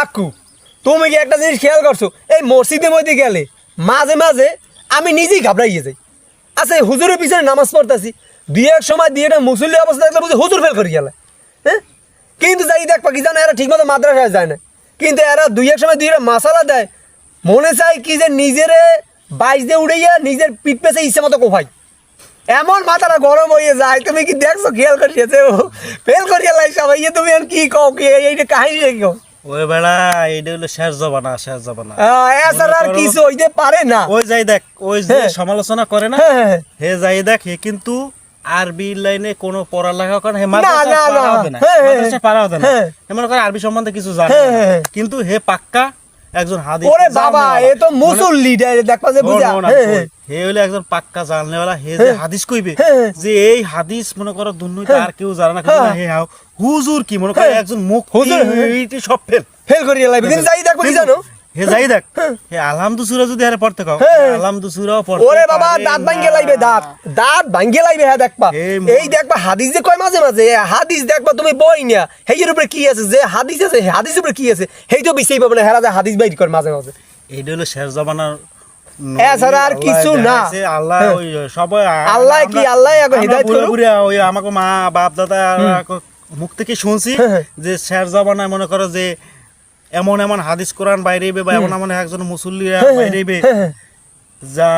কাকু তুমি কি একটা জিনিস খেয়াল করছো এই মসজিদের মধ্যে গেলে মাঝে মাঝে আমি নিজেই ঘাবড়াইয়ে যাই। আচ্ছা এই হুজুরের পিছনে নামাজ পড়তেছি, দুই এক সময় দিয়ে একটা মুসল্লি অবস্থা দেখলে বুঝি হুজুর ফেল করে গেলে। হ্যাঁ কিন্তু যাই দেখ কি জানো এরা ঠিকমতো মাদ্রাসায় যায় না, কিন্তু এরা দুই এক সময় দুই একটা মাসালা দেয়, মনে চাই কি যে নিজেরে বাইশ দিয়ে উড়াইয়া নিজের পিঠ পেছে ইচ্ছে মতো কোফাই, এমন মাথাটা গরম হয়ে যায়। তুমি কি দেখছো খেয়াল করিয়েছে ও ফেল করিয়া লাই সবাই, তুমি আর কি কও কি এইটা কাহিনী কও ওই বেড়া এইটা হলো শেষ জবানা, শেষ জবানা। এছাড়া আর কিছু হইতে পারে না। ওই যাই দেখ, ওই যে সমালোচনা করে না, হে যাই দেখ, হে কিন্তু আরবি লাইনে কোনো পড়ালেখা করে হে মাদ্রাসায় পারা হবে না, হে মনে করে আরবি সম্বন্ধে কিছু জানে না, কিন্তু হে পাক্কা একজন হাদিস। ওরে বাবা এ তো মুসল্লি দেখবা যে বুঝা, হে হইলো একজন পাক্কা জানলেওয়ালা। হে যে হাদিস কইবে যে এই হাদিস মনে করো দুনিয়াতে আর কেউ জানে না, কিন্তু হে হুজুর কি মনে করে একজন মুখ হুজুর এইটি সব ফেল করিয়া লাইবে। কিন্তু যাই দেখো কি জানো হে যাই দেখ, হে আলহামদু সূরা যদি আরে পড়তে কও, আলহামদু সূরাও পড়তে। ওরে বাবা দাঁত ভাঙ্গে লাইবে, দাঁত ভাঙ্গে লাইবে। হ্যাঁ দেখবা এই দেখবা হাদিস যে কয় মাঝে মাঝে হাদিস দেখবা তুমি বই না হেইয়ের উপরে কি আছে, যে হাদিস আছে হাদিসের উপরে কি আছে হেইটাও বেশি পাবে না, হেরা যে হাদিস বাইর করে মাঝে মাঝে। এইটা হলো শেষ জমানার, এছাড়া আর কিছু না। আল্লাহ ওই সবাই আল্লাহ কি আল্লাহ হিদায়াত করুক। ওই আমাকে মা বাপ দাদা মুখ থেকে শুনছি যে শেষ জমানায় মনে করো যে এমন এমন হাদিস কোরআন বাইরেবে বা এমন এমন একজন মুসল্লিরা বাইরেবে যা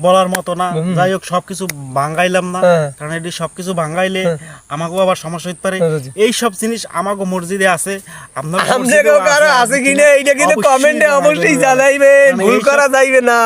বলার মতো না। যাই হোক সবকিছু ভাঙ্গাইলাম না, কারণ এটি সবকিছু ভাঙ্গাইলে আমাকেও আবার সমস্যা হইতে পারে। এই সব জিনিস আমাকে মসজিদে আছে, আপনার আছে কিনা এইটা কিন্তু কমেন্টে অবশ্যই জানাইবেন, ভুল করা যাইবে না।